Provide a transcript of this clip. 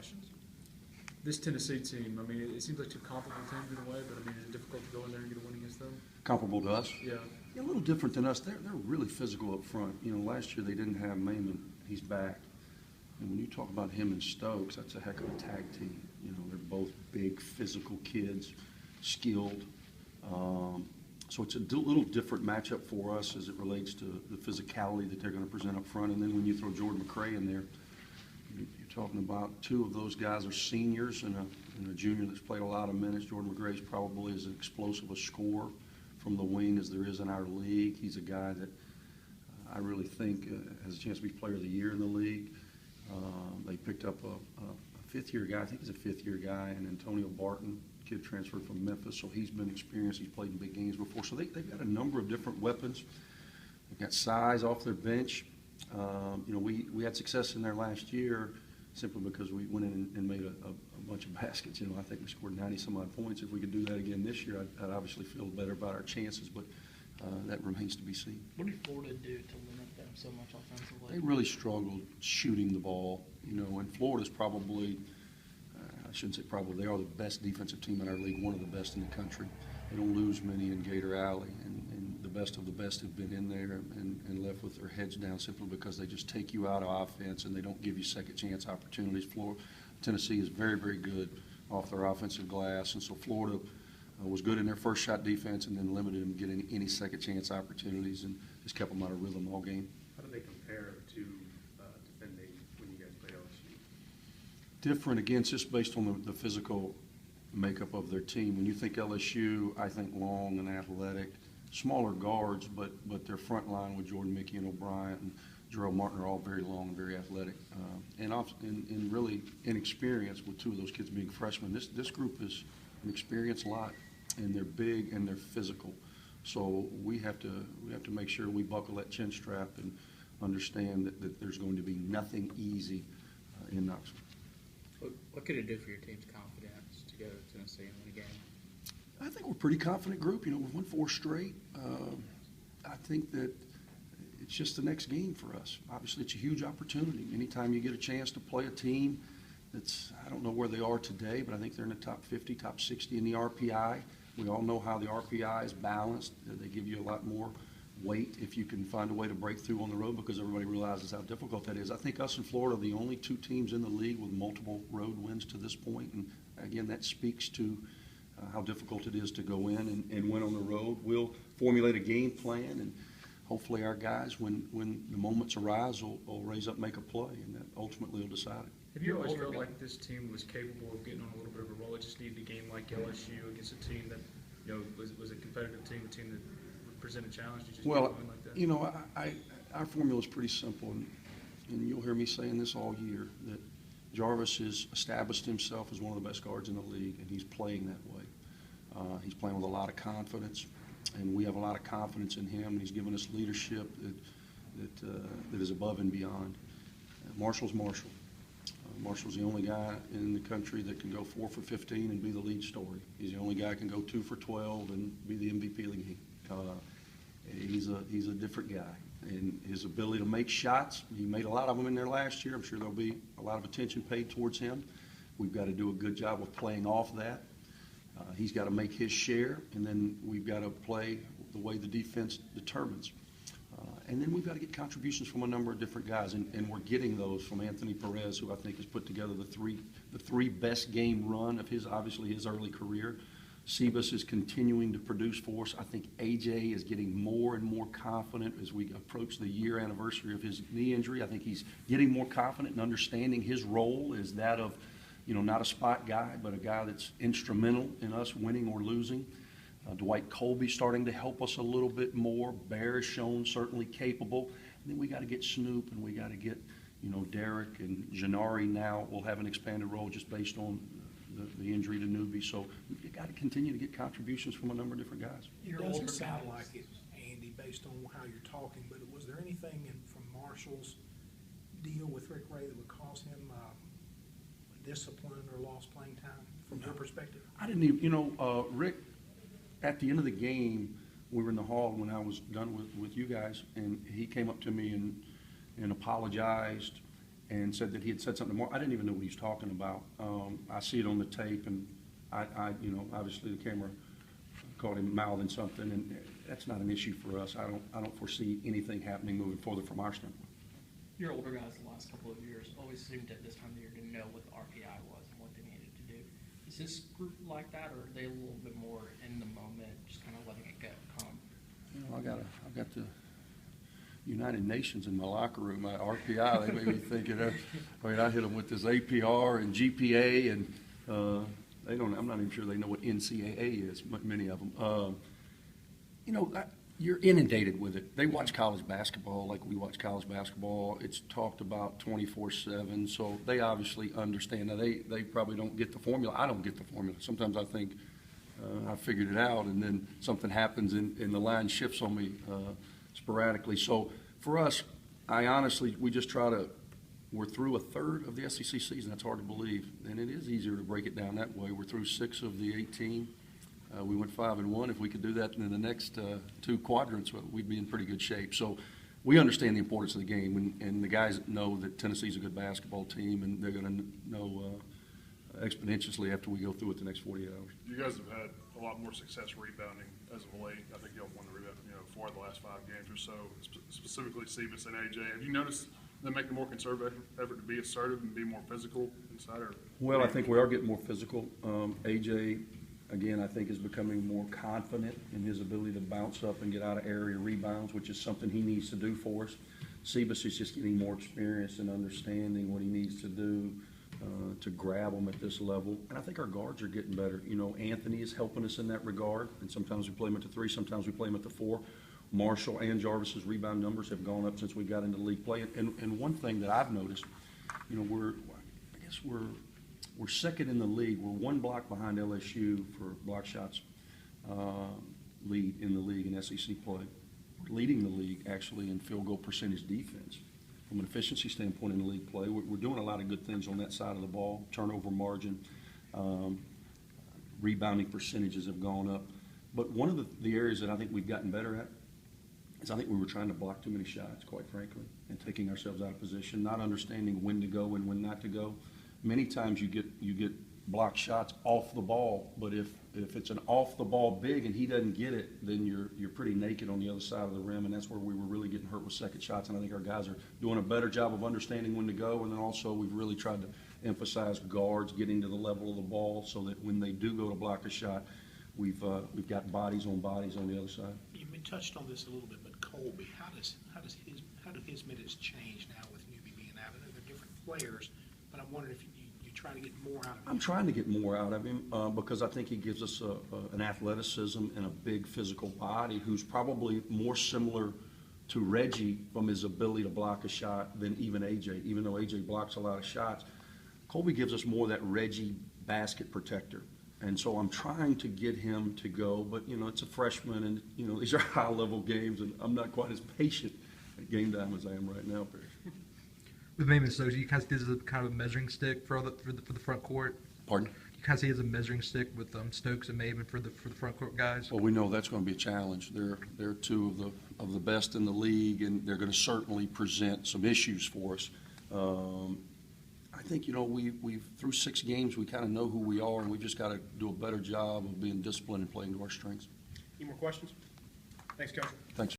questions? This Tennessee team, I mean, it seems like two comparable teams in a way, but I mean, is it difficult to go in there and get a win against them? Comparable to us? Yeah. Yeah, a little different than us. They're really physical up front. You know, last year they didn't have Mayman. He's back. And when you talk about him and Stokes, that's a heck of a tag team. You know, they're both big, physical kids, skilled. So it's a little different matchup for us as it relates to the physicality that they're going to present up front. And then when you throw Jordan McRae in there, you're talking about two of those guys are seniors and a junior that's played a lot of minutes. Jordan McRae is probably as explosive a scorer from the wing as there is in our league. He's a guy that I really think has a chance to be Player of the Year in the league. They picked up a fifth-year guy. I think he's a fifth-year guy, and Antonio Barton, kid transferred from Memphis, so he's been experienced. He's played in big games before. So they've got a number of different weapons. They've got size off their bench. You know, we had success in there last year simply because we went in and made a bunch of baskets. You know, I think we scored 90-some-odd points. If we could do that again this year, I'd obviously feel better about our chances, but that remains to be seen. What did Florida do to limit them so much offensively? They really struggled shooting the ball, you know, and Florida's probably, I shouldn't say probably, they are the best defensive team in our league, one of the best in the country. They don't lose many in Gator Alley, and the best of the best have been in there and left with their heads down simply because they just take you out of offense and they don't give you second chance opportunities. Tennessee is very, very good off their offensive glass, and so Florida was good in their first shot defense and then limited them getting any second chance opportunities and just kept them out of rhythm all game. How do they compare to defending when you guys play LSU? Different, again, just based on the physical makeup of their team. When you think LSU, I think long and athletic, smaller guards, but their front line with Jordan Mickey and O'Brien and Jerome Martin are all very long and very athletic, and really inexperienced with two of those kids being freshmen. This group is an experienced lot, and they're big and they're physical. So we have to make sure we buckle that chin strap and understand that there's going to be nothing easy in Knoxville. What could it do for your team's confidence to go to Tennessee and win a game? I think we're a pretty confident group. You know, we've won 4 straight. I think that it's just the next game for us. Obviously, it's a huge opportunity. Anytime you get a chance to play a team that's, I don't know where they are today, but I think they're in the top 50, top 60 in the RPI. We all know how the RPI is balanced. They give you a lot more weight if you can find a way to break through on the road because everybody realizes how difficult that is. I think us and Florida are the only 2 teams in the league with multiple road wins to this point. And again, that speaks to how difficult it is to go in and win on the road. We'll formulate a game plan, and hopefully our guys, when the moments arise, will raise up, make a play, and that ultimately will decide it. Have you always felt like this team was capable of getting on a little bit of a roll? It just needed a game like LSU against a team that, you know, was a competitive team, a team that would present a challenge. You just Well, win like that? you know, our formula is pretty simple, and you'll hear me saying this all year, that Jarvis has established himself as one of the best guards in the league, and he's playing that way. He's playing with a lot of confidence, and we have a lot of confidence in him, and he's given us leadership that is above and beyond. Marshall's Marshall. Marshall's the only guy in the country that can go 4 for 15 and be the lead story. He's the only guy that can go 2 for 12 and be the MVP of the game. He's a different guy, and his ability to make shots, he made a lot of them in there last year. I'm sure there'll be a lot of attention paid towards him. We've got to do a good job of playing off that. He's got to make his share, and then we've got to play the way the defense determines. And then we've got to get contributions from a number of different guys, and we're getting those from Anthony Perez, who I think has put together the three best game run of his early career. Sebas is continuing to produce for us. I think AJ is getting more and more confident as we approach the year anniversary of his knee injury. I think he's getting more confident and understanding his role as that of, you know, not a spot guy, but a guy that's instrumental in us winning or losing. Dwight Colby starting to help us a little bit more. Bear has shown certainly capable. And then we got to get Snoop, and we got to get, you know, Derek, and Janari now will have an expanded role just based on the injury to Newbie. So we've got to continue to get contributions from a number of different guys. It doesn't sound like it, Andy, based on how you're talking, but was there anything from Marshall's deal with Rick Ray that would cause him discipline or lost playing time from your perspective? I didn't even, you know, Rick, at the end of the game, we were in the hall when I was done with you guys, and he came up to me and apologized and said that he had said something more. I didn't even know what he was talking about. I see it on the tape, and you know, obviously the camera caught him mouthing something, and that's not an issue for us. I don't foresee anything happening moving forward from our standpoint. Your older guys the last couple of years always seemed at this time of the year to know what the RPI was and what they needed to do. Is this group like that, or are they a little bit more in the moment, just kind of letting it come? You know, I've got the United Nations in my locker room. My RPI, they made me thinking of, I mean, I hit them with this APR and GPA, and they don't. I'm not even sure they know what NCAA is. Many of them. You know, you're inundated with it. They watch college basketball like we watch college basketball. It's talked about 24/7, so they obviously understand. Now, they probably don't get the formula. I don't get the formula. Sometimes I think I figured it out, and then something happens and the line shifts on me sporadically. So for us, I honestly, we just try to, we're through a third of the SEC season. That's hard to believe, and it is easier to break it down that way. We're through 6 of the 18. We went 5-1. If we could do that in the next 2 quadrants, we'd be in pretty good shape. So we understand the importance of the game, and the guys know that Tennessee's a good basketball team, and they're going to know exponentially after we go through it the next 48 hours. You guys have had a lot more success rebounding as of late. I think y'all won the rebound, 4 of the last 5 games or so, specifically Cephas and AJ. Have you noticed them making a more conservative effort to be assertive and be more physical inside? Or Well, I think we are getting more physical. AJ, again, I think is becoming more confident in his ability to bounce up and get out of area rebounds, which is something he needs to do for us. Cephas is just getting more experience and understanding what he needs to do to grab them at this level. And I think our guards are getting better. You know, Anthony is helping us in that regard, and sometimes we play him at the 3, sometimes we play him at the 4. Marshall and Jarvis's rebound numbers have gone up since we got into league play. And one thing that I've noticed, you know, we're second in the league. We're 1 block behind LSU for block shots lead in the league in SEC play. We're leading the league, actually, in field goal percentage defense. From an efficiency standpoint in the league play, we're doing a lot of good things on that side of the ball. Turnover margin, rebounding percentages have gone up. But one of the areas that I think we've gotten better at is I think we were trying to block too many shots, quite frankly, and taking ourselves out of position, not understanding when to go and when not to go. Many times you get blocked shots off the ball, but if it's an off the ball big and he doesn't get it, then you're pretty naked on the other side of the rim, and that's where we were really getting hurt with second shots. And I think our guys are doing a better job of understanding when to go, and then also we've really tried to emphasize guards getting to the level of the ball so that when they do go to block a shot, we've got bodies on the other side. You touched on this a little bit, but Colby, how do his minutes change now with Newby being out? I know they're different players, but I'm wondering if you try to get more out of him. I'm trying to get more out of him because I think he gives us an athleticism and a big physical body who's probably more similar to Reggie from his ability to block a shot than even AJ. Even though AJ blocks a lot of shots, Colby gives us more of that Reggie basket protector. And so I'm trying to get him to go, but, you know, it's a freshman, and, you know, these are high-level games, and I'm not quite as patient at game time as I am right now, Perry. With Maven Stokes, you guys did as a kind of a measuring stick for the front court. Pardon? You kind of see it as a measuring stick with Stokes and Maven for the front court guys. Well, we know that's going to be a challenge. They're 2 of the best in the league, and they're going to certainly present some issues for us. I think, you know, we've through 6 games, we kind of know who we are, and we've just got to do a better job of being disciplined and playing to our strengths. Any more questions? Thanks, Coach. Thanks.